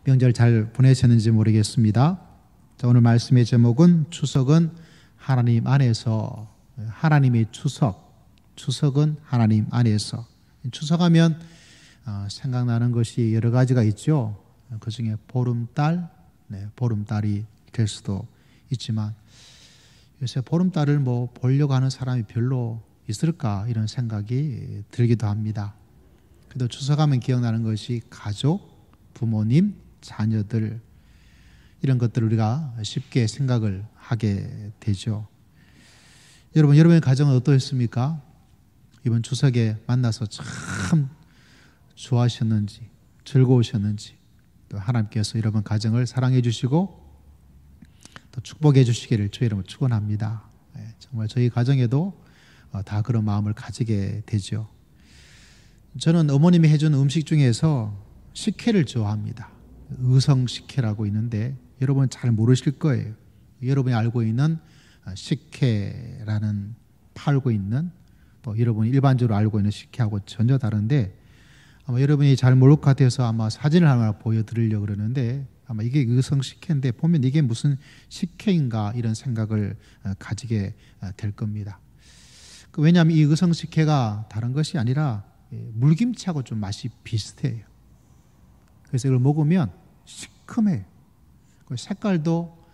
명절 잘 보내셨는지 모르겠습니다. 자, 오늘 말씀의 제목은 추석은 하나님 안에서, 하나님의 추석은 하나님 안에서. 추석하면 생각나는 것이 여러 가지가 있죠. 그 중에 보름달, 보름달이 될 수도 있지만 요새 보름달을 보려고 하는 사람이 별로 있을까 이런 생각이 들기도 합니다. 그래도 추석하면 기억나는 것이 가족, 부모님, 자녀들 이런 것들을 우리가 쉽게 생각을 하게 되죠. 여러분의 가정은 어떠셨습니까? 이번 추석에 만나서 참 좋아하셨는지, 즐거우셨는지, 또 하나님께서 여러분 가정을 사랑해 주시고 또 축복해 주시기를 주의 이름으로 축원합니다. 정말 저희 가정에도 다 그런 마음을 가지게 되죠. 저는 어머님이 해준 음식 중에서 식혜를 좋아합니다. 의성 식혜라고 있는데 여러분 잘 모르실 거예요. 여러분이 알고 있는 식혜라는 팔고 있는 또 여러분이 일반적으로 알고 있는 식혜하고 전혀 다른데 아마 여러분이 잘 모를 것 같아서 아마 사진을 하나 보여드리려고 그러는데 아마 이게 의성 식혜인데 보면 이게 무슨 식혜인가 이런 생각을 가지게 될 겁니다. 왜냐하면 이 의성 식혜가 다른 것이 아니라 물김치하고 좀 맛이 비슷해요. 그래서 이걸 먹으면 시큼해요. 색깔도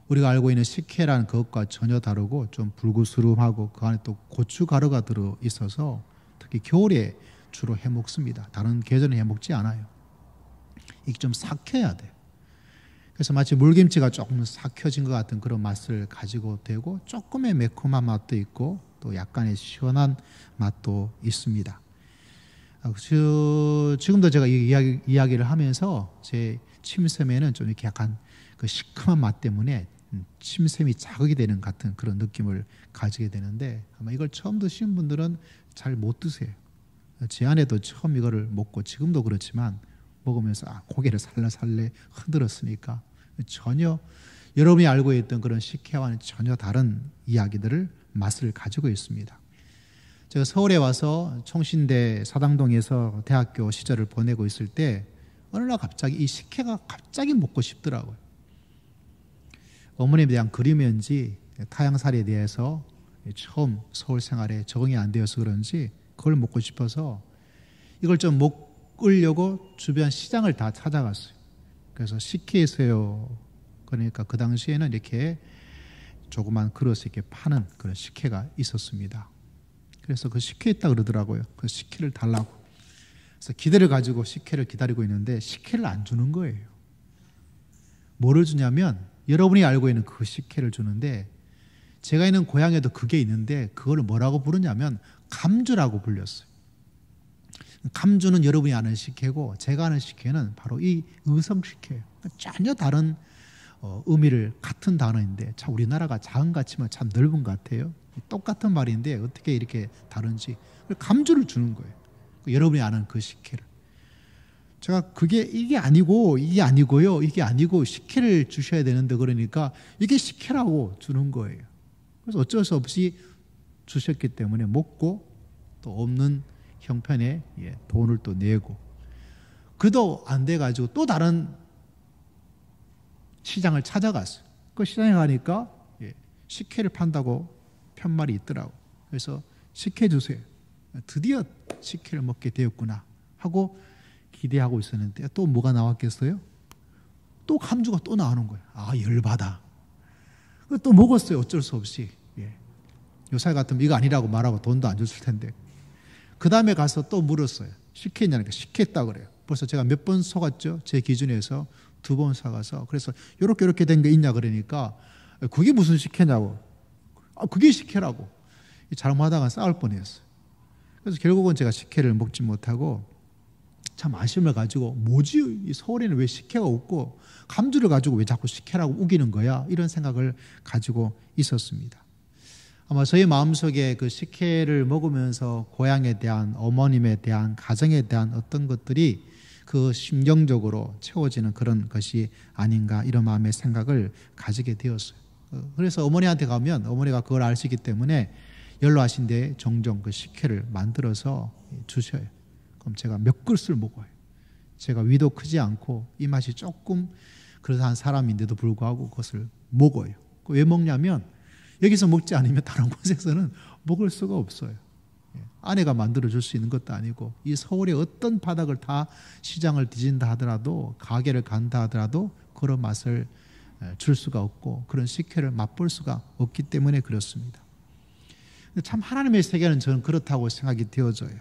우리가 알고 있는 식혜라는 그것과 전혀 다르고 좀 붉으스름하고 그 안에 또 고춧가루가 들어있어서 특히 겨울에 주로 해먹습니다. 다른 계절은 해먹지 않아요. 이게 좀 삭혀야 돼요. 그래서 마치 물김치가 조금 삭혀진 것 같은 그런 맛을 가지고 되고 조금의 매콤한 맛도 있고 또 약간의 시원한 맛도 있습니다. 지금도 제가 이 이야기를 하면서 제 침샘에는 좀 이렇게 약간 그 시큼한 맛 때문에 침샘이 자극이 되는 같은 그런 느낌을 가지게 되는데 아마 이걸 처음 드신 분들은 잘 못 드세요. 제 아내도 처음 이거를 먹고 지금도 그렇지만 먹으면서 고개를 살래살래 흔들었으니까 전혀 여러분이 알고 있던 그런 식혜와는 전혀 다른 이야기들을 맛을 가지고 있습니다. 제가 서울에 와서 총신대 사당동에서 대학교 시절을 보내고 있을 때 어느 날 갑자기 이 식혜가 갑자기 먹고 싶더라고요. 어머님에 대한 그림인지 타향살이에 대해서 처음 서울 생활에 적응이 안 되어서 그런지 그걸 먹고 싶어서 이걸 좀 먹으려고 주변 시장을 다 찾아갔어요. 그래서 식혜 있어요. 그러니까 그 당시에는 이렇게 조그만 그릇에 이렇게 파는 그런 식혜가 있었습니다. 그래서 그 식혜 있다 그러더라고요. 그 식혜를 달라고. 그래서 기대를 가지고 식혜를 기다리고 있는데 식혜를 안 주는 거예요. 뭐를 주냐면 여러분이 알고 있는 그 식혜를 주는데 제가 있는 고향에도 그게 있는데 그걸 뭐라고 부르냐면 감주라고 불렸어요. 감주는 여러분이 아는 식혜고 제가 아는 식혜는 바로 이 의성 식혜예요. 전혀 다른 의미를 같은 단어인데 참 우리나라가 작은 것 같지만 참 넓은 것 같아요. 똑같은 말인데 어떻게 이렇게 다른지 감주를 주는 거예요. 여러분이 아는 그 식혜를. 제가 그게 이게 아니고요. 이게 아니고 식혜를 주셔야 되는데 그러니까 이게 식혜라고 주는 거예요. 그래서 어쩔 수 없이 주셨기 때문에 먹고 또 없는 형편에 돈을 또 내고 그도 안 돼가지고 또 다른 시장을 찾아갔어요. 그 시장에 가니까 식혜를 판다고 편말이 있더라고. 그래서 식혜 주세요. 드디어 식혜를 먹게 되었구나 하고 기대하고 있었는데 또 뭐가 나왔겠어요? 또 감주가 또 나오는 거예요. 열받아. 또 먹었어요. 어쩔 수 없이. 요새 같으면 이거 아니라고 말하고 돈도 안 줬을 텐데. 그 다음에 가서 또 물었어요. 식혜냐니까 식혜했다 그래요. 벌써 제가 몇 번 속았죠. 제 기준에서 2번 사가서. 그래서 이렇게 된 게 있냐 그러니까 그게 무슨 식혜냐고. 그게 식혜라고. 잘못하다가 싸울 뻔했어요. 그래서 결국은 제가 식혜를 먹지 못하고 참 아쉬움을 가지고 뭐지? 이 서울에는 왜 식혜가 없고 감주를 가지고 왜 자꾸 식혜라고 우기는 거야? 이런 생각을 가지고 있었습니다. 아마 저희 마음속에 그 식혜를 먹으면서 고향에 대한 어머님에 대한 가정에 대한 어떤 것들이 그 심경적으로 채워지는 그런 것이 아닌가 이런 마음의 생각을 가지게 되었어요. 그래서 어머니한테 가면 어머니가 그걸 아시기 때문에 연로하신데 종종 그 식혜를 만들어서 주셔요. 그럼 제가 몇 그릇을 먹어요. 제가 위도 크지 않고 입맛이 조금 그러한 사람인데도 불구하고 그것을 먹어요. 왜 먹냐면 여기서 먹지 않으면 다른 곳에서는 먹을 수가 없어요. 아내가 만들어줄 수 있는 것도 아니고 이 서울의 어떤 바닥을 다 시장을 뒤진다 하더라도 가게를 간다 하더라도 그런 맛을 줄 수가 없고 그런 식혜를 맛볼 수가 없기 때문에 그렇습니다. 참 하나님의 세계는 저는 그렇다고 생각이 되어져요.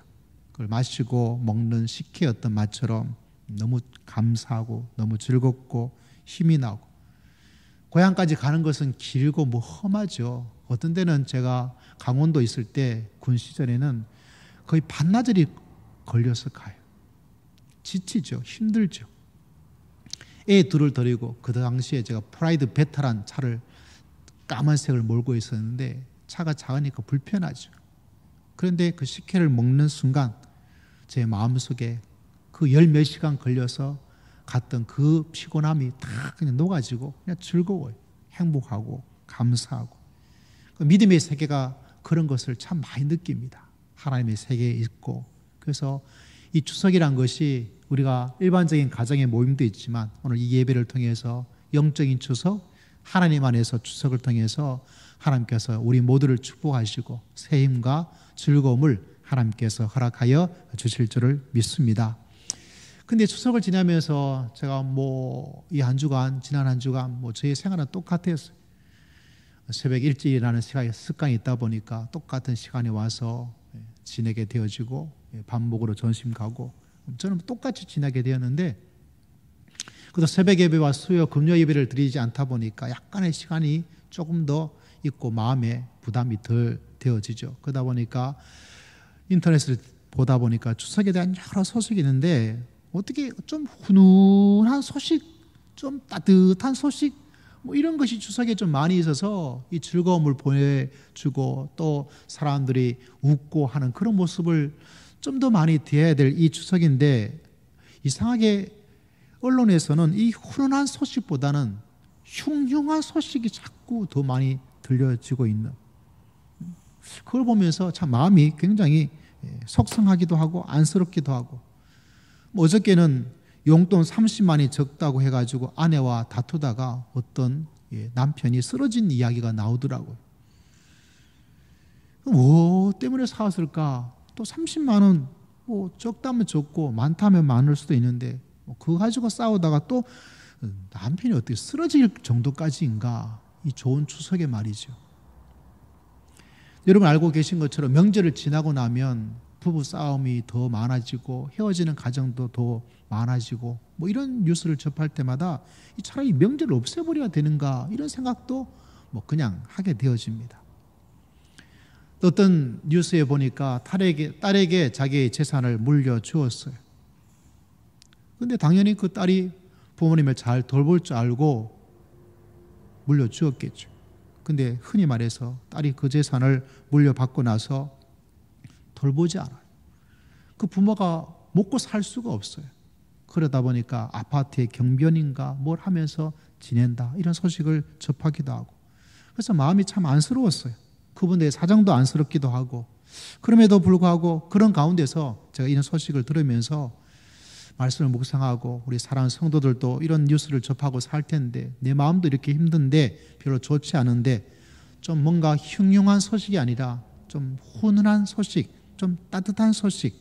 그걸 마시고 먹는 식혜의 어떤 맛처럼 너무 감사하고 너무 즐겁고 힘이 나고 고향까지 가는 것은 길고 뭐 험하죠. 어떤 때는 제가 강원도 있을 때 군 시절에는 거의 반나절이 걸려서 가요. 지치죠. 힘들죠. 애 둘을 데리고 그 당시에 제가 프라이드 베타란 차를 까만색을 몰고 있었는데 차가 작으니까 불편하죠. 그런데 그 식혜를 먹는 순간 제 마음속에 그 열 몇 시간 걸려서 갔던 그 피곤함이 다 그냥 녹아지고 그냥 즐거워요. 행복하고 감사하고 믿음의 세계가 그런 것을 참 많이 느낍니다. 하나님의 세계에 있고 그래서 이 추석이란 것이 우리가 일반적인 가정의 모임도 있지만 오늘 이 예배를 통해서 영적인 추석 하나님 안에서 추석을 통해서 하나님께서 우리 모두를 축복하시고 새 힘과 즐거움을 하나님께서 허락하여 주실 줄을 믿습니다. 근데 추석을 지나면서 제가 이 한 주간 지난 한 주간 저의 생활은 똑같았어요. 새벽 일찍 일어나는 습관이 있다 보니까 똑같은 시간에 와서 지내게 되어지고 밥 먹으러 점심 가고 저는 똑같이 지내게 되었는데 그래도 새벽 예배와 수요 금요 예배를 드리지 않다 보니까 약간의 시간이 조금 더 있고 마음에 부담이 덜 되어지죠. 그러다 보니까 인터넷을 보다 보니까 추석에 대한 여러 소식이 있는데 어떻게 좀 훈훈한 소식, 좀 따뜻한 소식 이런 것이 추석에 좀 많이 있어서 이 즐거움을 보내주고 또 사람들이 웃고 하는 그런 모습을 좀 더 많이 대해야 될 이 추석인데 이상하게 언론에서는 이 훈훈한 소식보다는 흉흉한 소식이 자꾸 더 많이 들려지고 있는 그걸 보면서 참 마음이 굉장히 속상하기도 하고 안쓰럽기도 하고 어저께는 용돈 30만이 적다고 해가지고 아내와 다투다가 어떤 남편이 쓰러진 이야기가 나오더라고요. 뭐 때문에 사왔을까? 또 30만 원 적다면 적고 많다면 많을 수도 있는데 그거 가지고 싸우다가 또 남편이 어떻게 쓰러질 정도까지인가? 이 좋은 추석에 말이죠. 여러분 알고 계신 것처럼 명절을 지나고 나면 부부 싸움이 더 많아지고 헤어지는 가정도 더 많아지고 이런 뉴스를 접할 때마다 차라리 명절을 없애버려야 되는가 이런 생각도 그냥 하게 되어집니다. 어떤 뉴스에 보니까 딸에게 자기의 재산을 물려주었어요. 그런데 당연히 그 딸이 부모님을 잘 돌볼 줄 알고 물려주었겠죠. 근데 흔히 말해서 딸이 그 재산을 물려받고 나서 돌보지 않아요. 그 부모가 먹고 살 수가 없어요. 그러다 보니까 아파트의 경비원인가 뭘 하면서 지낸다 이런 소식을 접하기도 하고 그래서 마음이 참 안쓰러웠어요. 그분들의 사정도 안쓰럽기도 하고 그럼에도 불구하고 그런 가운데서 제가 이런 소식을 들으면서 말씀을 묵상하고 우리 사랑하는 성도들도 이런 뉴스를 접하고 살 텐데 내 마음도 이렇게 힘든데 별로 좋지 않은데 좀 뭔가 흉흉한 소식이 아니라 좀 훈훈한 소식, 좀 따뜻한 소식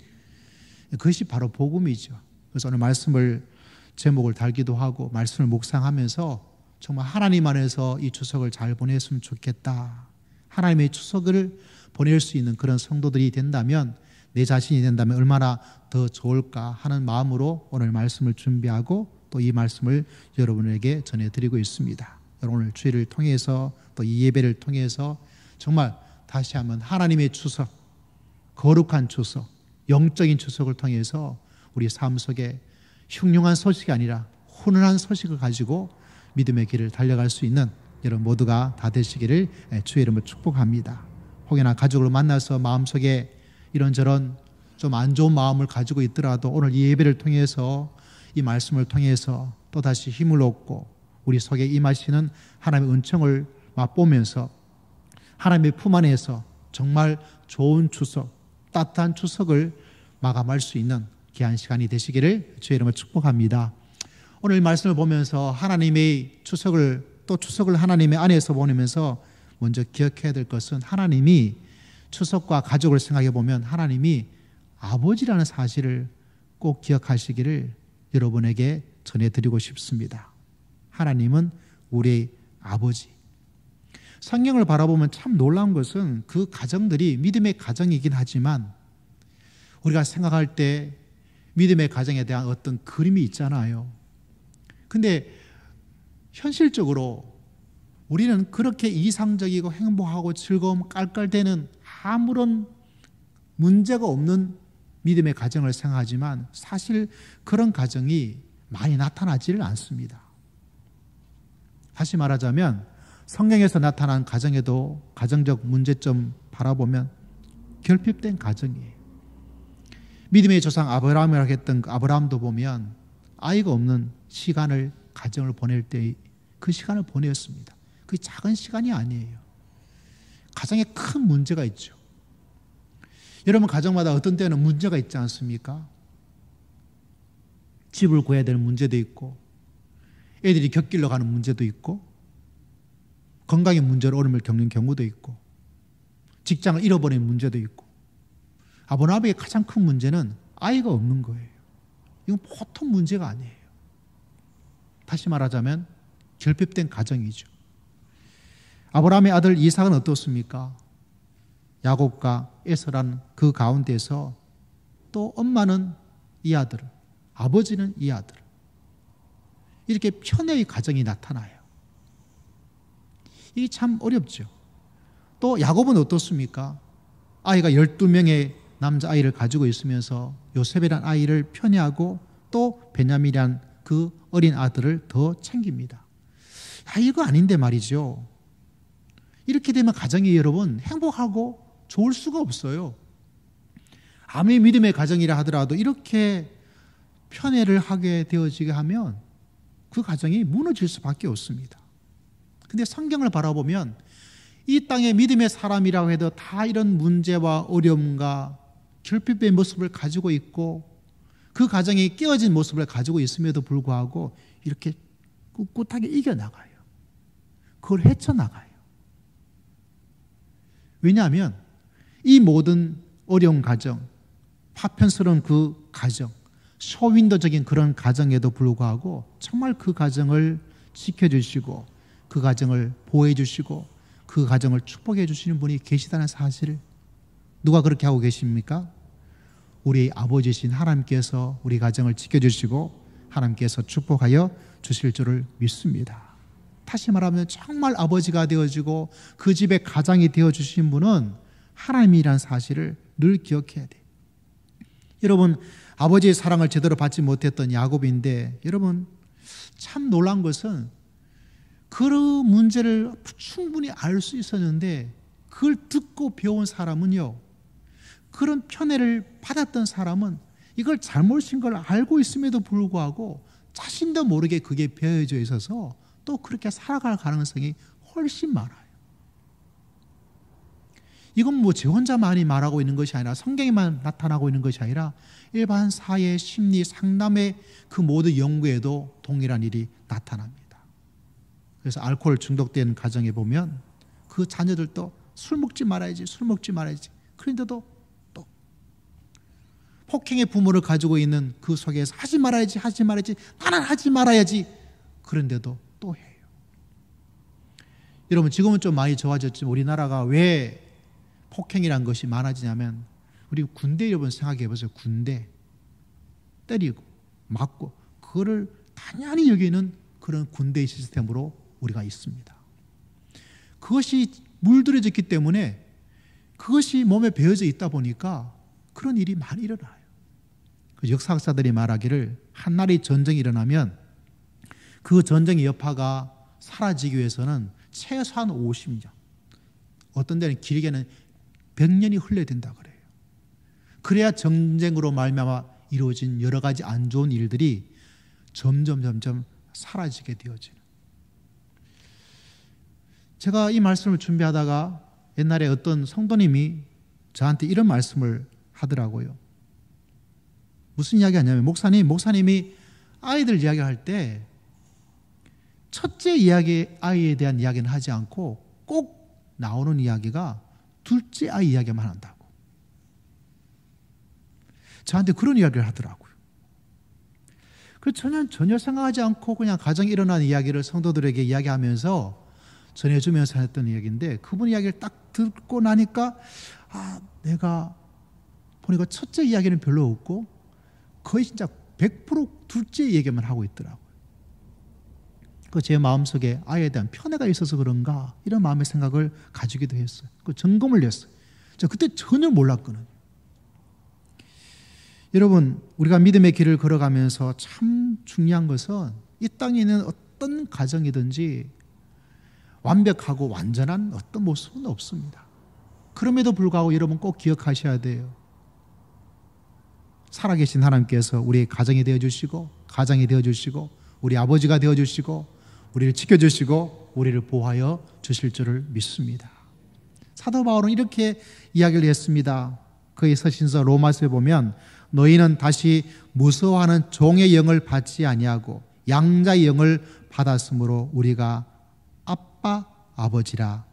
그것이 바로 복음이죠. 그래서 오늘 말씀을 제목을 달기도 하고 말씀을 묵상하면서 정말 하나님 안에서 이 추석을 잘 보냈으면 좋겠다. 하나님의 추석을 보낼 수 있는 그런 성도들이 된다면 내 자신이 된다면 얼마나 더 좋을까 하는 마음으로 오늘 말씀을 준비하고 또 이 말씀을 여러분에게 전해드리고 있습니다. 여러분 오늘 주일을 통해서 또 이 예배를 통해서 정말 다시 한번 하나님의 추석, 거룩한 추석, 영적인 추석을 통해서 우리 삶 속에 흉흉한 소식이 아니라 훈훈한 소식을 가지고 믿음의 길을 달려갈 수 있는 여러분 모두가 다 되시기를 주의 이름으로 축복합니다. 혹여나 가족을 만나서 마음속에 이런저런 좀 안 좋은 마음을 가지고 있더라도 오늘 이 예배를 통해서 이 말씀을 통해서 또다시 힘을 얻고 우리 속에 임하시는 하나님의 은총을 맛보면서 하나님의 품 안에서 정말 좋은 추석, 따뜻한 추석을 마감할 수 있는 귀한 시간이 되시기를 주의 이름으로 축복합니다. 오늘 말씀을 보면서 하나님의 추석을 하나님의 안에서 보내면서 먼저 기억해야 될 것은 하나님이 추석과 가족을 생각해 보면 하나님이 아버지라는 사실을 꼭 기억하시기를 여러분에게 전해드리고 싶습니다. 하나님은 우리의 아버지. 성경을 바라보면 참 놀라운 것은 그 가정들이 믿음의 가정이긴 하지만 우리가 생각할 때 믿음의 가정에 대한 어떤 그림이 있잖아요. 근데 현실적으로 우리는 그렇게 이상적이고 행복하고 즐거움 깔깔대는 아무런 문제가 없는 믿음의 가정을 생각하지만 사실 그런 가정이 많이 나타나지를 않습니다. 다시 말하자면 성경에서 나타난 가정에도 가정적 문제점 바라보면 결핍된 가정이에요. 믿음의 조상 아브라함이라고 했던 아브라함도 보면 아이가 없는 시간을 가정을 보낼 때 그 시간을 보냈습니다. 그게 작은 시간이 아니에요. 가정에 큰 문제가 있죠. 여러분 가정마다 어떤 때는 문제가 있지 않습니까? 집을 구해야 되는 문제도 있고 애들이 곁길로 가는 문제도 있고 건강의 문제로 어려움을 겪는 경우도 있고 직장을 잃어버리는 문제도 있고 아브라함의 가장 큰 문제는 아이가 없는 거예요. 이건 보통 문제가 아니에요. 다시 말하자면 결핍된 가정이죠. 아브라함의 아들 이삭은 어떻습니까? 야곱과 에서라는 그 가운데서 또 엄마는 이 아들, 아버지는 이 아들. 이렇게 편애의 가정이 나타나요. 이게 참 어렵죠. 또 야곱은 어떻습니까? 아이가 12명의 남자아이를 가지고 있으면서 요셉이란 아이를 편애하고 또 베냐민이란 그 어린 아들을 더 챙깁니다. 이거 아닌데 말이죠. 이렇게 되면 가정이 여러분 행복하고 좋을 수가 없어요. 아무리 믿음의 가정이라 하더라도 이렇게 편애를 하게 되어지게 하면 그 가정이 무너질 수밖에 없습니다. 근데 성경을 바라보면 이 땅의 믿음의 사람이라고 해도 다 이런 문제와 어려움과 결핍의 모습을 가지고 있고 그 가정이 깨어진 모습을 가지고 있음에도 불구하고 이렇게 꿋꿋하게 이겨나가요. 그걸 헤쳐나가요. 왜냐하면 이 모든 어려운 가정, 파편스러운 그 가정, 쇼윈도적인 그런 가정에도 불구하고 정말 그 가정을 지켜주시고 그 가정을 보호해 주시고 그 가정을 축복해 주시는 분이 계시다는 사실을 누가 그렇게 하고 계십니까? 우리 아버지신 하나님께서 우리 가정을 지켜주시고 하나님께서 축복하여 주실 줄을 믿습니다. 다시 말하면 정말 아버지가 되어지고 그 집의 가장이 되어주신 분은 하나님이라는 사실을 늘 기억해야 돼요. 여러분 아버지의 사랑을 제대로 받지 못했던 야곱인데 여러분 참 놀란 것은 그 문제를 충분히 알 수 있었는데 그걸 듣고 배운 사람은요, 그런 편애를 받았던 사람은 이걸 잘못인 걸 알고 있음에도 불구하고 자신도 모르게 그게 배어져 있어서 또 그렇게 살아갈 가능성이 훨씬 많아요. 이건 뭐 제 혼자만이 말하고 있는 것이 아니라 성경에만 나타나고 있는 것이 아니라 일반 사회, 심리, 상담의 그 모든 연구에도 동일한 일이 나타납니다. 그래서 알코올 중독된 가정에 보면 그 자녀들도 술 먹지 말아야지, 술 먹지 말아야지. 그런데도 또 폭행의 부모를 가지고 있는 그 속에서 하지 말아야지, 하지 말아야지, 나는 하지 말아야지. 그런데도 또 해요. 여러분 지금은 좀 많이 좋아졌지만 우리나라가 왜 폭행이란 것이 많아지냐면 우리 군대 여러분 생각해 보세요. 군대 때리고 맞고 그거를 당연히 여기는 그런 군대의 시스템으로 우리가 있습니다. 그것이 물들여졌기 때문에 그것이 몸에 배어져 있다 보니까 그런 일이 많이 일어나요. 역사학자들이 말하기를 한나라의 전쟁이 일어나면 그 전쟁의 여파가 사라지기 위해서는 최소한 50년, 어떤 데는 길게는 100년이 흘러야 된다 그래요. 그래야 전쟁으로 말미암아 이루어진 여러 가지 안 좋은 일들이 점점 사라지게 되어지는. 제가 이 말씀을 준비하다가 옛날에 어떤 성도님이 저한테 이런 말씀을 하더라고요. 무슨 이야기 하냐면 목사님이 아이들 이야기할 때 첫째 이야기 아이에 대한 이야기는 하지 않고 꼭 나오는 이야기가 둘째 아이 이야기만 한다고. 저한테 그런 이야기를 하더라고요. 전혀 생각하지 않고 그냥 가정에 일어난 이야기를 성도들에게 이야기하면서 전해주면서 했던 이야기인데, 그분 이야기를 딱 듣고 나니까 내가 보니까 첫째 이야기는 별로 없고 거의 진짜 100% 둘째 얘기만 하고 있더라고요. 제 마음속에 아이에 대한 편애가 있어서 그런가 이런 마음의 생각을 가지기도 했어요. 점검을 했어요. 그때 전혀 몰랐거든요. 여러분, 우리가 믿음의 길을 걸어가면서 참 중요한 것은 이 땅에 있는 어떤 가정이든지 완벽하고 완전한 어떤 모습은 없습니다. 그럼에도 불구하고 여러분 꼭 기억하셔야 돼요. 살아계신 하나님께서 우리의 가정이 되어주시고, 가장이 되어주시고, 우리 아버지가 되어주시고, 우리를 지켜주시고 우리를 보호하여 주실 줄을 믿습니다. 사도 바울은 이렇게 이야기를 했습니다. 그의 서신서 로마서에 보면 너희는 다시 무서워하는 종의 영을 받지 아니하고 양자의 영을 받았으므로 우리가 아빠 아버지라.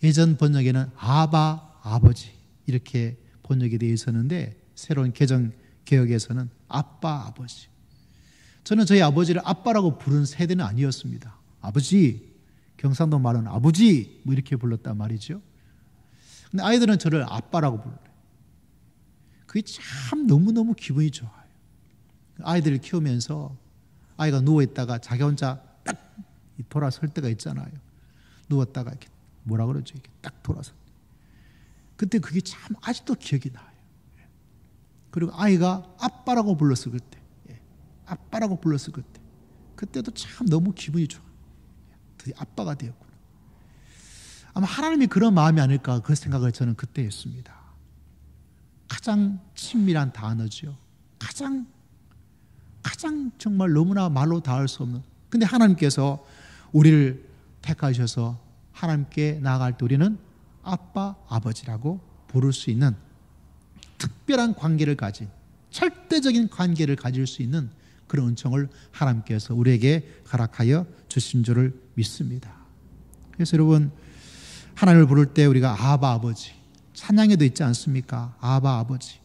예전 번역에는 아바 아버지 이렇게 번역이 되어 있었는데 새로운 개정 개혁에서는 아빠 아버지. 저는 저희 아버지를 아빠라고 부른 세대는 아니었습니다. 아버지, 경상도 말은 아버지 뭐 이렇게 불렀단 말이죠. 근데 아이들은 저를 아빠라고 불러요. 그게 참 너무너무 기분이 좋아요. 아이들을 키우면서 아이가 누워있다가 자기 혼자 딱 돌아설 때가 있잖아요. 누웠다가 이렇게 뭐라 그러죠? 이렇게 딱 돌아서. 그때 그게 참 아직도 기억이 나요. 그리고 아이가 아빠라고 불렀을 그때. 아빠라고 불렀을 그때. 그때도 참 너무 기분이 좋아요. 드디어 아빠가 되었구나. 아마 하나님이 그런 마음이 아닐까 그 생각을 저는 그때 했습니다. 가장 친밀한 단어죠. 가장 정말 너무나 말로 닿을 수 없는. 근데 하나님께서 우리를 택하셔서 하나님께 나아갈 때 우리는 아빠, 아버지라고 부를 수 있는 특별한 관계를 가진, 절대적인 관계를 가질 수 있는 그런 은총을 하나님께서 우리에게 허락하여 주신 줄을 믿습니다. 그래서 여러분, 하나님을 부를 때 우리가 아바 아버지, 찬양에도 있지 않습니까? 아바 아버지.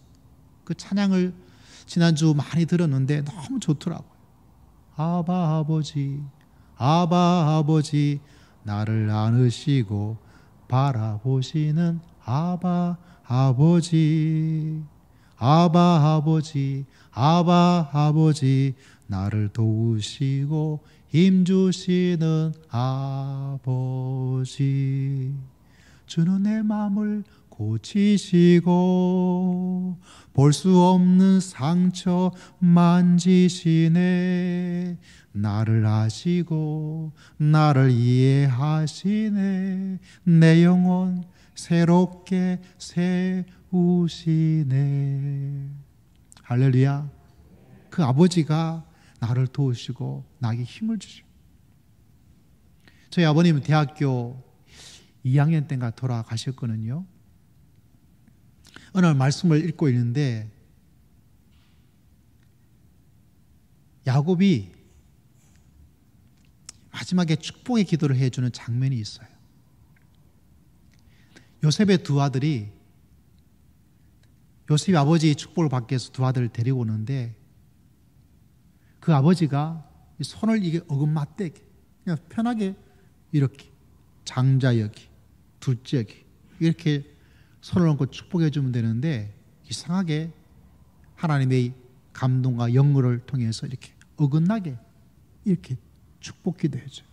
그 찬양을 지난주 많이 들었는데 너무 좋더라고요. 아바 아버지, 아바 아버지, 나를 안으시고 바라보시는 아바 아버지, 아바 아버지, 아바 아버지, 나를 도우시고 힘주시는 아버지. 주는 내 마음을 고치시고 볼 수 없는 상처 만지시네. 나를 아시고 나를 이해하시네. 내 영혼 새롭게 세우시네. 할렐루야. 그 아버지가 나를 도우시고 나에게 힘을 주시고. 저희 아버님은 대학교 2학년 때인가 돌아가셨거든요. 어느 날 말씀을 읽고 있는데 야곱이 마지막에 축복의 기도를 해주는 장면이 있어요. 요셉의 두 아들이 요셉이 아버지의 축복을 받기 위해서 두 아들을 데리고 오는데 그 아버지가 손을 이게 어긋맞대게 그냥 편하게 이렇게 장자 여기, 둘째 여기 이렇게 손을 얹고 축복해 주면 되는데 이상하게 하나님의 감동과 영으로를 통해서 이렇게 어긋나게 이렇게 축복 기도해줘요.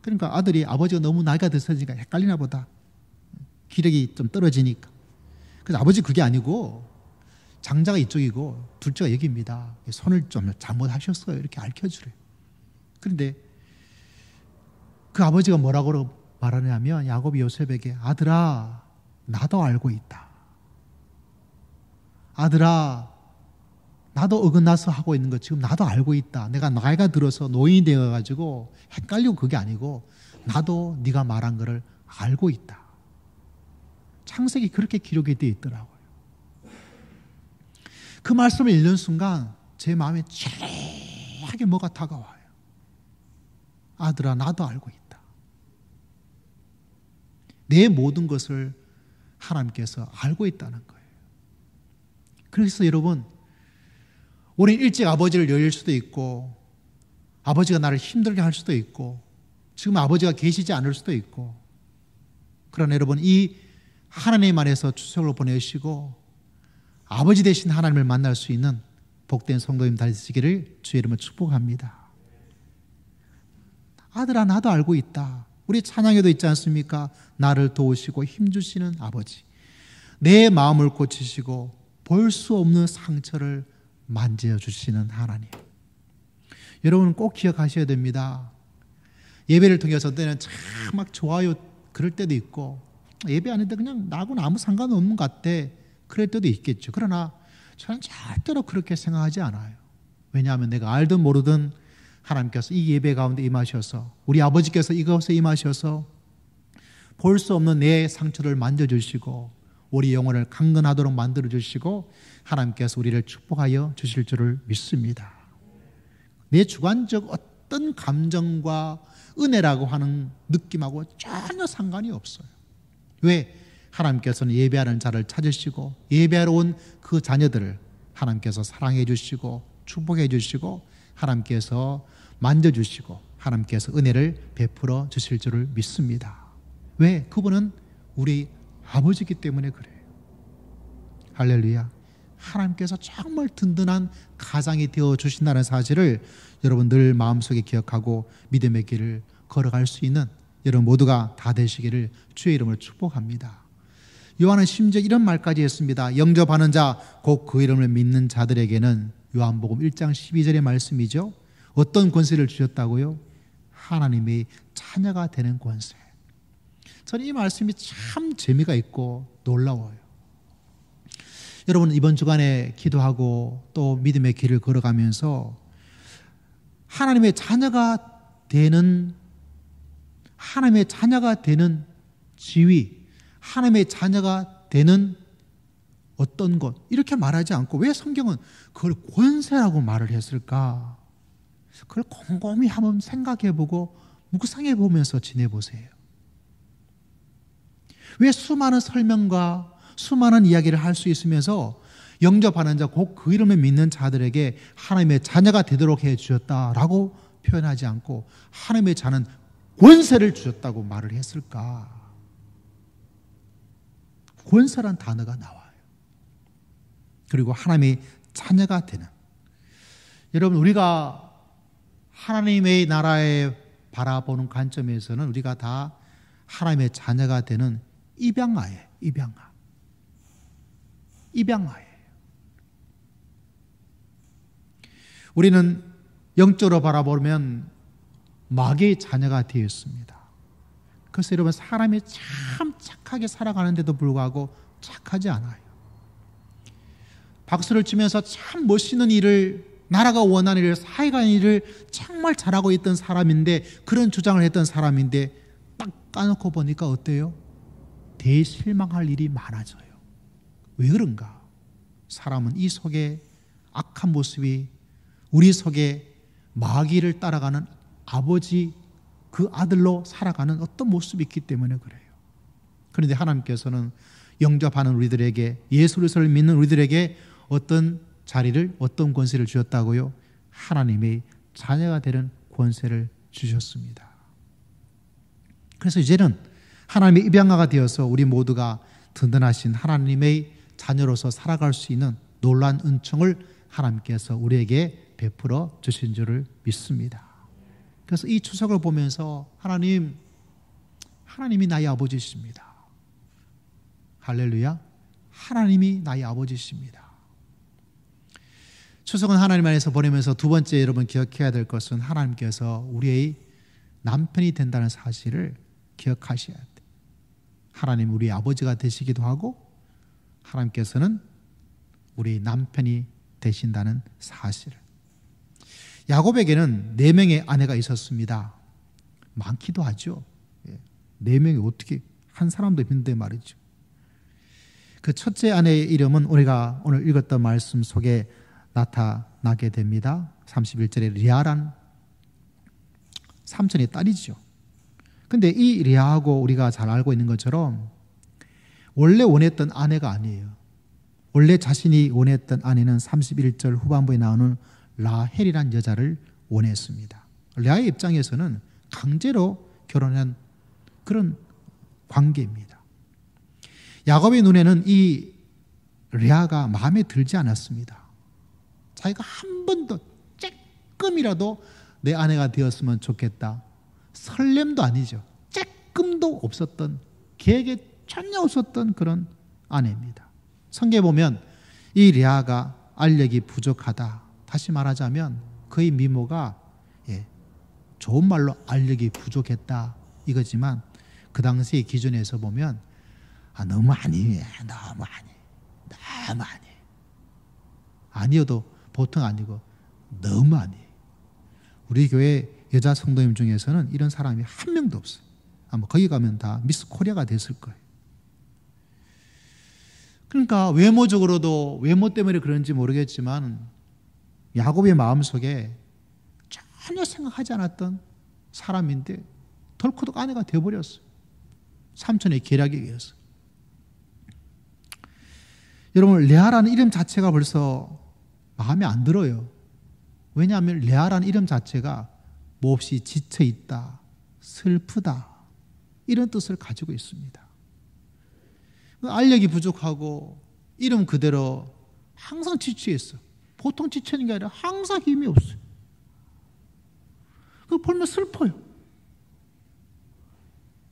그러니까 아들이 아버지가 너무 나이가 드셔지니까 헷갈리나 보다. 기력이 좀 떨어지니까. 그래서 아버지 그게 아니고 장자가 이쪽이고 둘째가 여기입니다. 손을 좀 잘못하셨어요. 이렇게 알려주래요. 그런데 그 아버지가 뭐라고 말하냐면 야곱이 요셉에게 아들아 나도 알고 있다. 아들아 나도 어긋나서 하고 있는 거 지금 나도 알고 있다. 내가 나이가 들어서 노인이 되어가지고 헷갈리고 그게 아니고 나도 네가 말한 거를 알고 있다. 창세기 그렇게 기록이 되어 있더라고요. 그 말씀을 읽는 순간 제 마음에 찌릿하게 뭐가 다가와요. 아들아, 나도 알고 있다. 내 모든 것을 하나님께서 알고 있다는 거예요. 그래서 여러분, 우리는 일찍 아버지를 여길 수도 있고, 아버지가 나를 힘들게 할 수도 있고, 지금 아버지가 계시지 않을 수도 있고, 그러나 여러분, 이 하나님 안에서 추석을 보내시고 아버지 되신 하나님을 만날 수 있는 복된 성도님 되시기를 주의 이름으로 축복합니다. 아들아, 나도 알고 있다. 우리 찬양에도 있지 않습니까? 나를 도우시고 힘주시는 아버지, 내 마음을 고치시고 볼 수 없는 상처를 만져주시는 하나님. 여러분 꼭 기억하셔야 됩니다. 예배를 통해서 때는 참 막 좋아요 그럴 때도 있고, 예배 안 했는데 그냥 나하고는 아무 상관없는 것 같아 그럴 때도 있겠죠. 그러나 저는 절대로 그렇게 생각하지 않아요. 왜냐하면 내가 알든 모르든 하나님께서 이 예배 가운데 임하셔서, 우리 아버지께서 이것에 임하셔서 볼 수 없는 내 상처를 만져주시고 우리 영혼을 강건하도록 만들어주시고 하나님께서 우리를 축복하여 주실 줄을 믿습니다. 내 주관적 어떤 감정과 은혜라고 하는 느낌하고 전혀 상관이 없어요. 왜? 하나님께서는 예배하는 자를 찾으시고 예배하러 온 그 자녀들을 하나님께서 사랑해 주시고 축복해 주시고 하나님께서 만져주시고 하나님께서 은혜를 베풀어 주실 줄을 믿습니다. 왜? 그분은 우리 아버지이기 때문에 그래요. 할렐루야. 하나님께서 정말 든든한 가장이 되어 주신다는 사실을 여러분 늘 마음속에 기억하고 믿음의 길을 걸어갈 수 있는 여러분 모두가 다 되시기를 주의 이름으로 축복합니다. 요한은 심지어 이런 말까지 했습니다. 영접하는 자, 곧 그 이름을 믿는 자들에게는, 요한복음 1장 12절의 말씀이죠. 어떤 권세를 주셨다고요? 하나님의 자녀가 되는 권세. 저는 이 말씀이 참 재미가 있고 놀라워요. 여러분 이번 주간에 기도하고 또 믿음의 길을 걸어가면서 하나님의 자녀가 되는 지위, 하나님의 자녀가 되는 어떤 것, 이렇게 말하지 않고 왜 성경은 그걸 권세라고 말을 했을까? 그걸 곰곰이 한번 생각해보고 묵상해보면서 지내보세요. 왜 수많은 설명과 수많은 이야기를 할 수 있으면서 영접하는 자, 곧 그 이름을 믿는 자들에게 하나님의 자녀가 되도록 해 주셨다라고 표현하지 않고 하나님의 자는 권세를 주셨다고 말을 했을까? 권세란 단어가 나와요. 그리고 하나님의 자녀가 되는, 여러분 우리가 하나님의 나라에 바라보는 관점에서는 우리가 다 하나님의 자녀가 되는 입양아예요. 입양아예요. 우리는 영적으로 바라보면 마귀의 자녀가 되어 있습니다. 그래서 여러분 사람이 참 착하게 살아가는데도 불구하고 착하지 않아요. 박수를 치면서 참 멋있는 일을, 나라가 원하는 일을, 사회가 하는 일을 정말 잘하고 있던 사람인데, 그런 주장을 했던 사람인데 딱 까놓고 보니까 어때요? 대실망할 일이 많아져요. 왜 그런가? 사람은 이 속에 악한 모습이, 우리 속에 마귀를 따라가는 아버지, 그 아들로 살아가는 어떤 모습이 있기 때문에 그래요. 그런데 하나님께서는 영접하는 우리들에게, 예수 그리스도를 믿는 우리들에게 어떤 자리를, 어떤 권세를 주셨다고요? 하나님의 자녀가 되는 권세를 주셨습니다. 그래서 이제는 하나님의 입양아가 되어서 우리 모두가 든든하신 하나님의 자녀로서 살아갈 수 있는 놀라운 은총을 하나님께서 우리에게 베풀어 주신 줄을 믿습니다. 그래서 이 추석을 보면서 하나님이 나의 아버지십니다. 할렐루야. 하나님이 나의 아버지십니다. 추석은 하나님 안에서 보내면서 두 번째 여러분 기억해야 될 것은 하나님께서 우리의 남편이 된다는 사실을 기억하셔야 돼요. 하나님 우리의 아버지가 되시기도 하고 하나님께서는 우리 남편이 되신다는 사실을. 야곱에게는 4명의 아내가 있었습니다. 많기도 하죠. 4명이 어떻게 한 사람도 힘든데 말이죠. 그 첫째 아내의 이름은 우리가 오늘 읽었던 말씀 속에 나타나게 됩니다. 31절에 리아란 삼촌의 딸이죠. 근데 이 리아하고 우리가 잘 알고 있는 것처럼 원래 원했던 아내가 아니에요. 원래 자신이 원했던 아내는 31절 후반부에 나오는 라헬이란 여자를 원했습니다. 레아의 입장에서는 강제로 결혼한 그런 관계입니다. 야곱의 눈에는 이 레아가 마음에 들지 않았습니다. 자기가 한 번도 조금이라도 내 아내가 되었으면 좋겠다. 설렘도 아니죠. 조금도 없었던, 계획에 전혀 없었던 그런 아내입니다. 성경에 보면 이 레아가 알력이 부족하다. 다시 말하자면 그의 미모가 좋은 말로 알력이 부족했다 이거지만 그 당시의 기준에서 보면 너무 아니에요. 너무 아니. 아니어도 보통 아니고 너무 아니에요. 우리 교회 여자 성도님 중에서는 이런 사람이 한 명도 없어요. 아마 거기 가면 다 미스 코리아가 됐을 거예요. 그러니까 외모적으로도 외모 때문에 그런지 모르겠지만 야곱의 마음속에 전혀 생각하지 않았던 사람인데 덜커덕 아내가 되어버렸어요. 삼촌의 계략에 의해서. 여러분 레아라는 이름 자체가 벌써 마음에 안 들어요. 왜냐하면 레아라는 이름 자체가 몹시 지쳐있다, 슬프다 이런 뜻을 가지고 있습니다. 알력이 부족하고 이름 그대로 항상 지쳐있어. 보통 지치는 게 아니라 항상 힘이 없어요. 그거 보면 슬퍼요.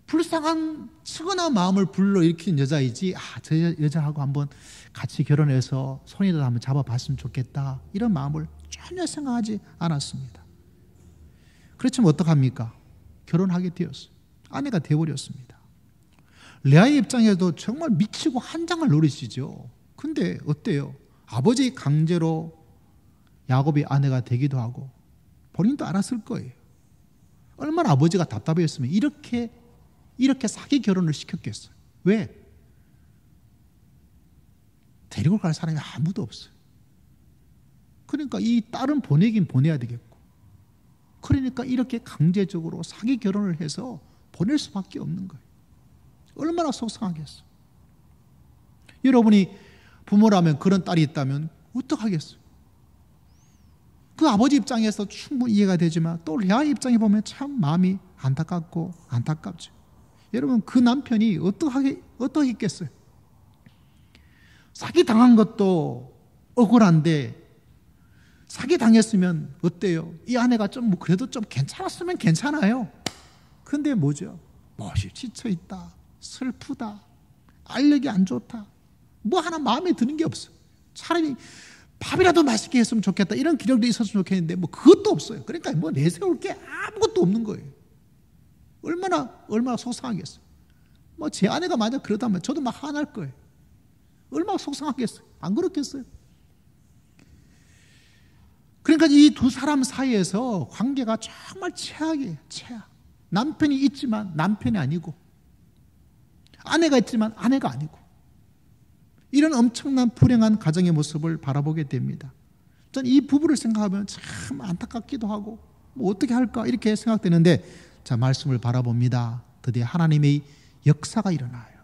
불쌍한 측은한 마음을 불러일으킨 여자이지 저 여자하고 한번 같이 결혼해서 손이라도 한번 잡아봤으면 좋겠다 이런 마음을 전혀 생각하지 않았습니다. 그렇지만 어떡합니까? 결혼하게 되었어요. 아내가 되어버렸습니다. 레아의 입장에도 정말 미치고 한장을 노리시죠. 근데 어때요? 아버지 강제로 야곱이 아내가 되기도 하고 본인도 알았을 거예요. 얼마나 아버지가 답답했으면 이렇게 사기 결혼을 시켰겠어요. 왜? 데리고 갈 사람이 아무도 없어요. 그러니까 이 딸은 보내긴 보내야 되겠고 그러니까 이렇게 강제적으로 사기 결혼을 해서 보낼 수밖에 없는 거예요. 얼마나 속상하겠어요. 여러분이 부모라면 그런 딸이 있다면 어떡하겠어요? 그 아버지 입장에서 충분히 이해가 되지만 또 레아의 입장에 보면 참 마음이 안타깝고 안타깝죠. 여러분 그 남편이 어떡하겠어요? 사기당한 것도 억울한데 사기당했으면 어때요? 이 아내가 좀 그래도 좀 괜찮았으면 괜찮아요. 근데 뭐죠? 몹시 지쳐있다, 슬프다, 알력이 안 좋다, 뭐 하나 마음에 드는 게 없어. 차라리 밥이라도 맛있게 했으면 좋겠다 이런 기력도 있었으면 좋겠는데 뭐 그것도 없어요. 그러니까 뭐 내세울 게 아무것도 없는 거예요. 얼마나 속상하겠어요. 뭐 제 아내가 만약 그러다면 저도 막 화날 거예요. 얼마나 속상하겠어요. 안 그렇겠어요? 그러니까 이 두 사람 사이에서 관계가 정말 최악이에요. 최악. 남편이 있지만 남편이 아니고 아내가 있지만 아내가 아니고 이런 엄청난 불행한 가정의 모습을 바라보게 됩니다. 전 이 부부를 생각하면 참 안타깝기도 하고 뭐 어떻게 할까 이렇게 생각되는데 자 말씀을 바라봅니다. 드디어 하나님의 역사가 일어나요.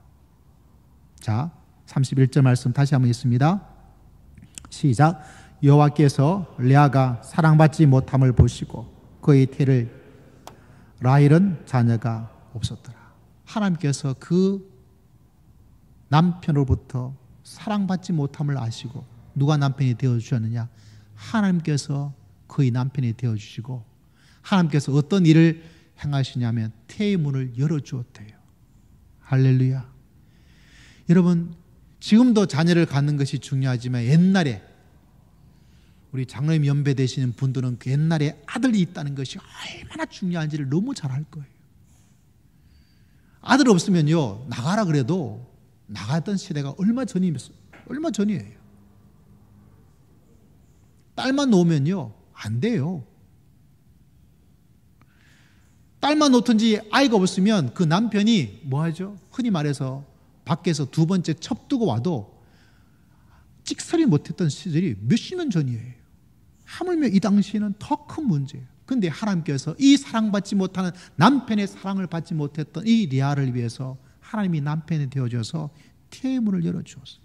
자 31절 말씀 다시 한번 읽습니다. 시작. 여호와께서 레아가 사랑받지 못함을 보시고 그의 태를 라헬은 자녀가 없었더라. 하나님께서 그 남편으로부터 사랑받지 못함을 아시고 누가 남편이 되어주셨느냐? 하나님께서 그의 남편이 되어주시고 하나님께서 어떤 일을 행하시냐면 태의 문을 열어주었대요. 할렐루야. 여러분 지금도 자녀를 갖는 것이 중요하지만 옛날에 우리 장로님 연배 되시는 분들은 그 옛날에 아들이 있다는 것이 얼마나 중요한지를 너무 잘 알 거예요. 아들 없으면요 나가라 그래도 나갔던 시대가 얼마 전이에요. 딸만 놓으면요 안 돼요. 딸만 놓든지 아이가 없으면 그 남편이 뭐 하죠? 흔히 말해서 밖에서 두 번째 첩두고 와도 찍소리 못했던 시절이 몇십 년 전이에요. 하물며 이 당시에는 더 큰 문제예요. 그런데 하나님께서 이 사랑받지 못하는 남편의 사랑을 받지 못했던 이 레아를 위해서 하나님이 남편이 되어줘서 태의 문을 열어주었어요.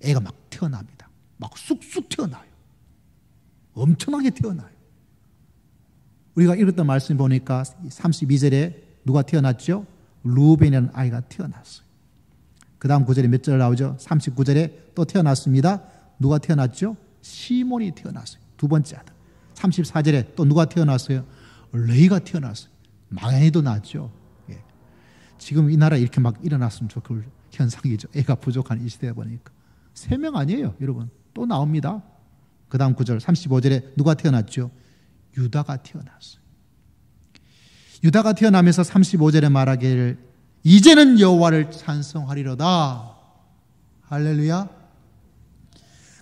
애가 막 태어납니다. 막 쑥쑥 태어나요. 엄청나게 태어나요. 우리가 읽었던 말씀 보니까 32절에 누가 태어났죠? 루벤이라는 아이가 태어났어요. 그 다음 9절에 몇 절 나오죠? 39절에 또 태어났습니다. 누가 태어났죠? 시몬이 태어났어요. 두 번째 아들. 34절에 또 누가 태어났어요? 레이가 태어났어요. 마가니도 낳았죠. 예. 지금 이 나라에 이렇게 막 일어났으면 좋을 현상이죠. 애가 부족한 이 시대에 보니까. 3명 아니에요, 여러분. 또 나옵니다. 그 다음 9절, 35절에 누가 태어났죠? 유다가 태어났어요. 유다가 태어나면서 35절에 말하기를 이제는 여호와를 찬송하리로다. 할렐루야.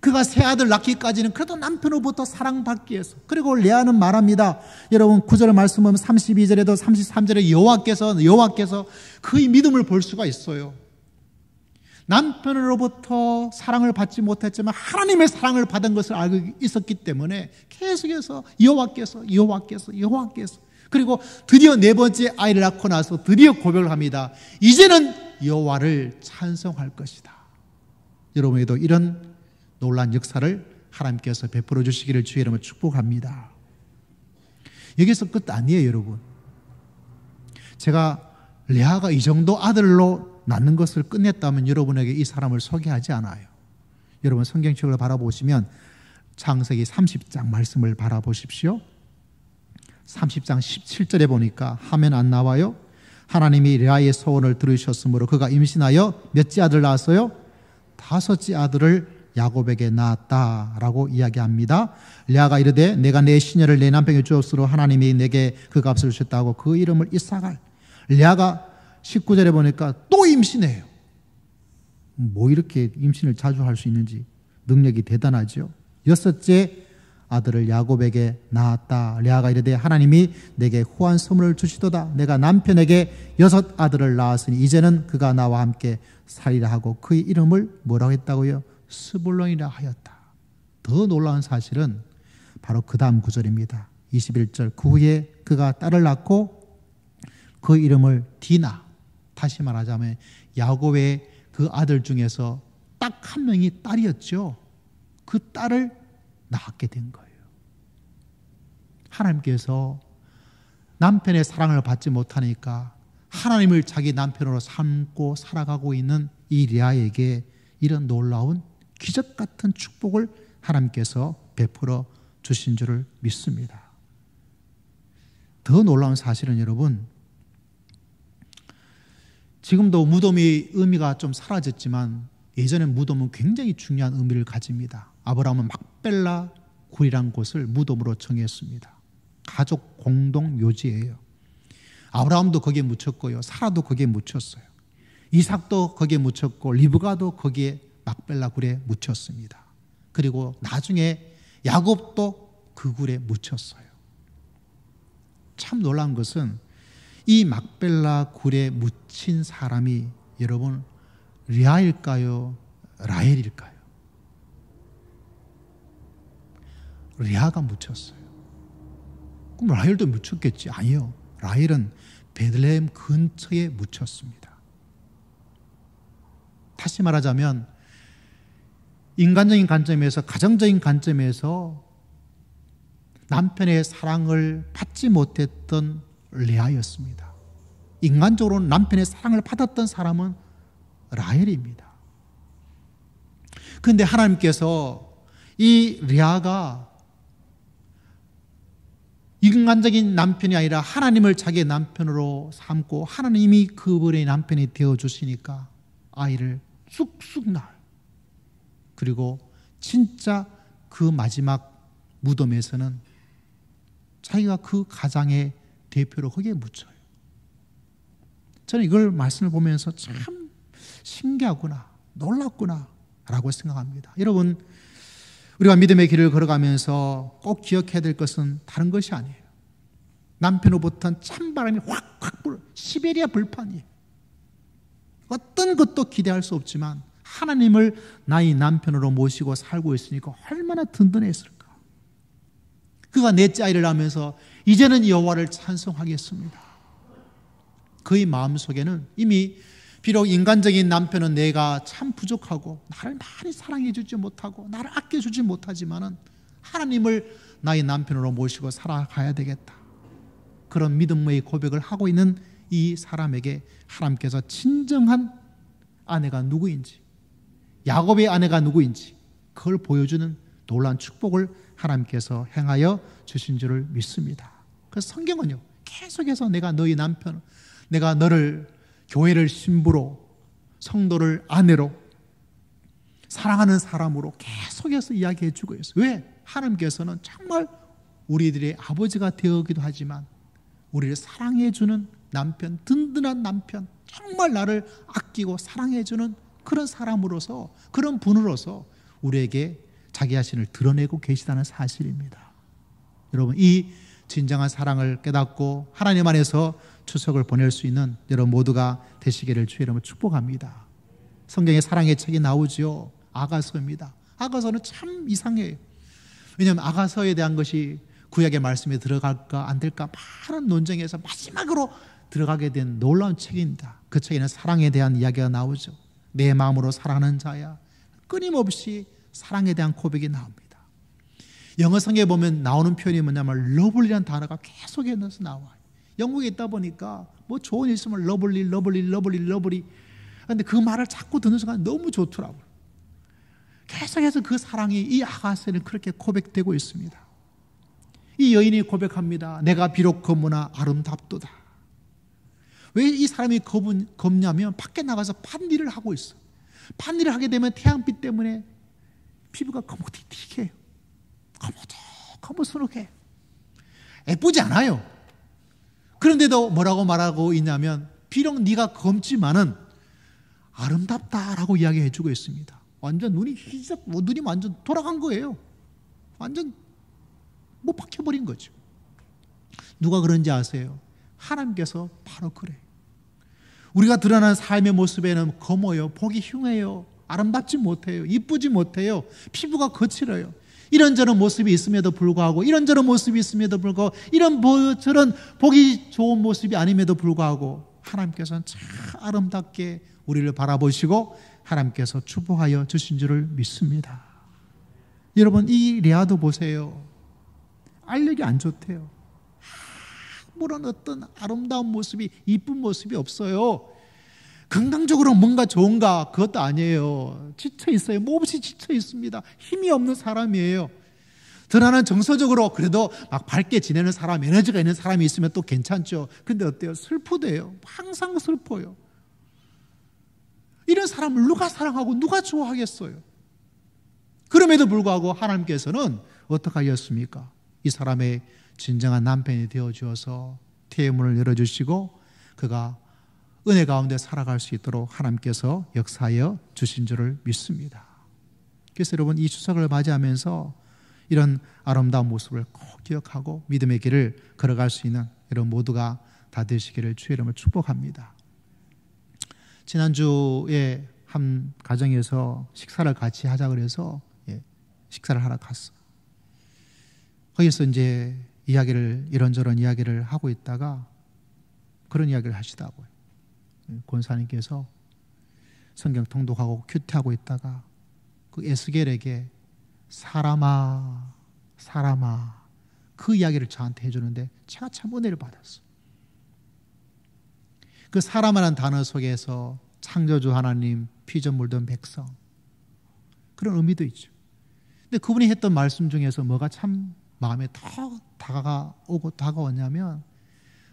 그가 새 아들 낳기까지는 그래도 남편으로부터 사랑받기 위해서. 그리고 레아는 말합니다. 여러분 9절 말씀 보면 32절에도 33절에 여호와께서 그의 믿음을 볼 수가 있어요. 남편으로부터 사랑을 받지 못했지만 하나님의 사랑을 받은 것을 알고 있었기 때문에 계속해서 여호와께서 그리고 드디어 네 번째 아이를 낳고 나서 드디어 고백을 합니다. 이제는 여호와를 찬송할 것이다. 여러분에도 이런 놀라운 역사를 하나님께서 베풀어 주시기를 주의 이름으로 축복합니다. 여기서 끝 아니에요, 여러분. 제가 레아가 이 정도 아들로 낳는 것을 끝냈다면 여러분에게 이 사람을 소개하지 않아요. 여러분 성경책을 바라보시면 창세기 30장 말씀을 바라보십시오. 30장 17절에 보니까 화면 안 나와요? 하나님이 레아의 소원을 들으셨으므로 그가 임신하여 몇째 아들 낳았어요? 5째 아들을 야곱에게 낳았다라고 이야기합니다. 레아가 이르되 내가 내 시녀를 내 남편에게 주었으므로 하나님이 내게 그 값을 주셨다고 그 이름을 이삭을. 레아가 19절에 보니까 또 임신해요. 뭐 이렇게 임신을 자주 할 수 있는지 능력이 대단하죠. 6째 아들을 야곱에게 낳았다. 레아가 이르되 하나님이 내게 후한 선물을 주시도다. 내가 남편에게 6 아들을 낳았으니 이제는 그가 나와 함께 살리라 하고 그의 이름을 뭐라고 했다고요? 스불론이라 하였다. 더 놀라운 사실은 바로 그 다음 구절입니다. 21절 그 후에 그가 딸을 낳고 그 이름을 디나. 다시 말하자면 야곱의 그 아들 중에서 딱 한 명이 딸이었죠. 그 딸을 낳게 된 거예요. 하나님께서 남편의 사랑을 받지 못하니까 하나님을 자기 남편으로 삼고 살아가고 있는 이 레아에게 이런 놀라운 기적 같은 축복을 하나님께서 베풀어 주신 줄을 믿습니다. 더 놀라운 사실은 여러분, 지금도 무덤의 의미가 좀 사라졌지만 예전에 무덤은 굉장히 중요한 의미를 가집니다. 아브라함은 막벨라 굴이란 곳을 무덤으로 정했습니다. 가족 공동 묘지예요. 아브라함도 거기에 묻혔고요. 사라도 거기에 묻혔어요. 이삭도 거기에 묻혔고 리브가도 거기에 막벨라 굴에 묻혔습니다. 그리고 나중에 야곱도 그 굴에 묻혔어요. 참 놀라운 것은 이 막벨라 굴에 묻힌 사람이 여러분 레아일까요? 라헬일까요? 레아가 묻혔어요. 그럼 라헬도 묻혔겠지? 아니요. 라헬은 베들레헴 근처에 묻혔습니다. 다시 말하자면 인간적인 관점에서, 가정적인 관점에서 남편의 사랑을 받지 못했던 레아였습니다. 인간적으로는 남편의 사랑을 받았던 사람은 라헬입니다. 그런데 하나님께서 이 레아가 인간적인 남편이 아니라 하나님을 자기의 남편으로 삼고 하나님이 그분의 남편이 되어주시니까 아이를 쑥쑥 낳아요. 그리고 진짜 그 마지막 무덤에서는 자기가 그 가장의 대표로 거기에 묻혀요. 저는 이걸 말씀을 보면서 참 신기하구나, 놀랍구나 라고 생각합니다. 여러분, 우리가 믿음의 길을 걸어가면서 꼭 기억해야 될 것은 다른 것이 아니에요. 남편으로부터는 찬바람이 확확 불어. 시베리아 불판이에요. 어떤 것도 기대할 수 없지만 하나님을 나의 남편으로 모시고 살고 있으니까 얼마나 든든했을까. 그가 넷째 아이를 낳으면서 이제는 여호와를 찬송하겠습니다. 그의 마음속에는 이미 비록 인간적인 남편은 내가 참 부족하고 나를 많이 사랑해 주지 못하고 나를 아껴주지 못하지만은 하나님을 나의 남편으로 모시고 살아가야 되겠다. 그런 믿음의 고백을 하고 있는 이 사람에게 하나님께서 진정한 아내가 누구인지, 야곱의 아내가 누구인지 그걸 보여주는 놀라운 축복을 하나님께서 행하여 주신 줄을 믿습니다. 그래서 성경은요, 계속해서 내가 너희 남편, 내가 너를 교회를 신부로, 성도를 아내로, 사랑하는 사람으로 계속해서 이야기해 주고 있어요. 왜? 하나님께서는 정말 우리들의 아버지가 되어기도 하지만 우리를 사랑해 주는 남편, 든든한 남편, 정말 나를 아끼고 사랑해 주는 그런 사람으로서, 그런 분으로서 우리에게 자기 자신을 드러내고 계시다는 사실입니다. 여러분, 이 진정한 사랑을 깨닫고 하나님 안에서 추석을 보낼 수 있는 여러분 모두가 되시기를 주의 이름으로 축복합니다. 성경에 사랑의 책이 나오죠. 아가서입니다. 아가서는 참 이상해요. 왜냐하면 아가서에 대한 것이 구약의 말씀에 들어갈까 안 될까 많은 논쟁에서 마지막으로 들어가게 된 놀라운 책입니다. 그 책에는 사랑에 대한 이야기가 나오죠. 내 마음으로 사랑하는 자야. 끊임없이 사랑에 대한 고백이 나옵니다. 영어 성경에 보면 나오는 표현이 뭐냐면 러블리라는 단어가 계속해서 나와요. 영국에 있다 보니까 뭐 좋은 일 있으면 러블리, 러블리, 러블리, 러블리. 그런데 그 말을 자꾸 듣는 순간 너무 좋더라고요. 계속해서 그 사랑이 이 아가서에는 그렇게 고백되고 있습니다. 이 여인이 고백합니다. 내가 비록 검으나 아름답도다. 왜 이 사람이 검냐면 밖에 나가서 밭일을 하고 있어. 밭일을 하게 되면 태양빛 때문에 피부가 거무튀튀해요. 거무스룩해. 예쁘지 않아요. 그런데도 뭐라고 말하고 있냐면 비록 네가 검지만은 아름답다라고 이야기해 주고 있습니다. 완전 눈이 휘적, 눈이 완전 돌아간 거예요. 완전 못 박혀버린 거죠. 누가 그런지 아세요? 하나님께서 바로 그래. 우리가 드러나는 삶의 모습에는 검어요. 보기 흉해요. 아름답지 못해요. 이쁘지 못해요. 피부가 거칠어요. 이런저런 모습이 있음에도 불구하고, 이런저런 모습이 있음에도 불구하고, 저런 보기 좋은 모습이 아님에도 불구하고 하나님께서는 참 아름답게 우리를 바라보시고 하나님께서 축복하여 주신 줄을 믿습니다. 여러분, 이 레아도 보세요. 알력이 안 좋대요. 아무런 어떤 아름다운 모습이, 이쁜 모습이 없어요. 건강적으로 뭔가 좋은가? 그것도 아니에요. 지쳐 있어요. 몹시 지쳐 있습니다. 힘이 없는 사람이에요. 드러나는 정서적으로 그래도 막 밝게 지내는 사람, 에너지가 있는 사람이 있으면 또 괜찮죠. 근데 어때요? 슬프대요. 항상 슬퍼요. 이런 사람을 누가 사랑하고 누가 좋아하겠어요? 그럼에도 불구하고 하나님께서는 어떻게 하셨습니까? 이 사람의 진정한 남편이 되어주어서 태문을 열어주시고 그가 은혜 가운데 살아갈 수 있도록 하나님께서 역사하여 주신 줄을 믿습니다. 그래서 여러분, 이 추석을 맞이하면서 이런 아름다운 모습을 꼭 기억하고 믿음의 길을 걸어갈 수 있는 여러분 모두가 다 되시기를 주의 이름으로 축복합니다. 지난주에 한 가정에서 식사를 같이 하자 그래서 식사를 하러 갔어요. 거기서 이제 이런저런 이야기를 하고 있다가 그런 이야기를 하시더라고요. 권사님께서 성경 통독하고 큐티하고 있다가 그 에스겔에게 사람아 그 이야기를 저한테 해주는데 제가 참 은혜를 받았어요. 그 사람이라는 단어 속에서 창조주 하나님, 피조 물든 백성, 그런 의미도 있죠. 근데 그분이 했던 말씀 중에서 뭐가 참 마음에 더 다가왔냐면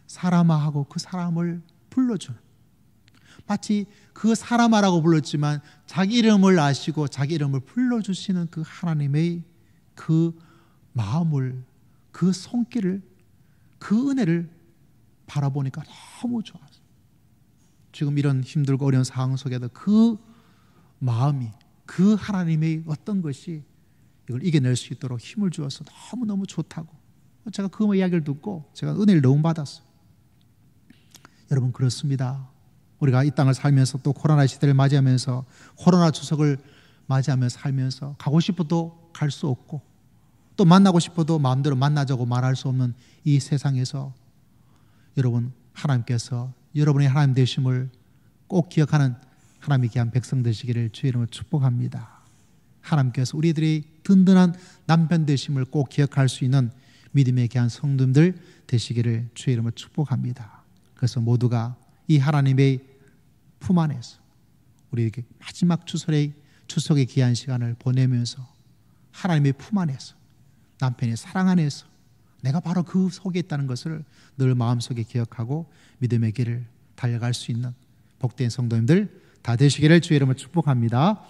사람아 하고 그 사람을 불러주는, 마치 그 사람아라고 불렀지만 자기 이름을 아시고 자기 이름을 불러주시는 그 하나님의 그 마음을, 그 손길을, 그 은혜를 바라보니까 너무 좋았어요. 지금 이런 힘들고 어려운 상황 속에도 그 마음이, 그 하나님의 어떤 것이 이걸 이겨낼 수 있도록 힘을 주어서 너무너무 좋다고, 제가 그 이야기를 듣고 제가 은혜를 너무 받았어요. 여러분, 그렇습니다. 우리가 이 땅을 살면서 또 코로나 시대를 맞이하면서 코로나 추석을 맞이하며 살면서 가고 싶어도 갈 수 없고 또 만나고 싶어도 마음대로 만나자고 말할 수 없는 이 세상에서 여러분 하나님께서 여러분의 하나님 되심을 꼭 기억하는 하나님의 귀한 백성 되시기를 주의 이름으로 축복합니다. 하나님께서 우리들의 든든한 남편 되심을 꼭 기억할 수 있는 믿음의 귀한 성도들 되시기를 주의 이름으로 축복합니다. 그래서 모두가 이 하나님의 품 안에서 우리에게 마지막 추석의 귀한 시간을 보내면서 하나님의 품 안에서 남편의 사랑 안에서 내가 바로 그 속에 있다는 것을 늘 마음속에 기억하고 믿음의 길을 달려갈 수 있는 복된 성도님들 다 되시기를 주의 이름으로 축복합니다.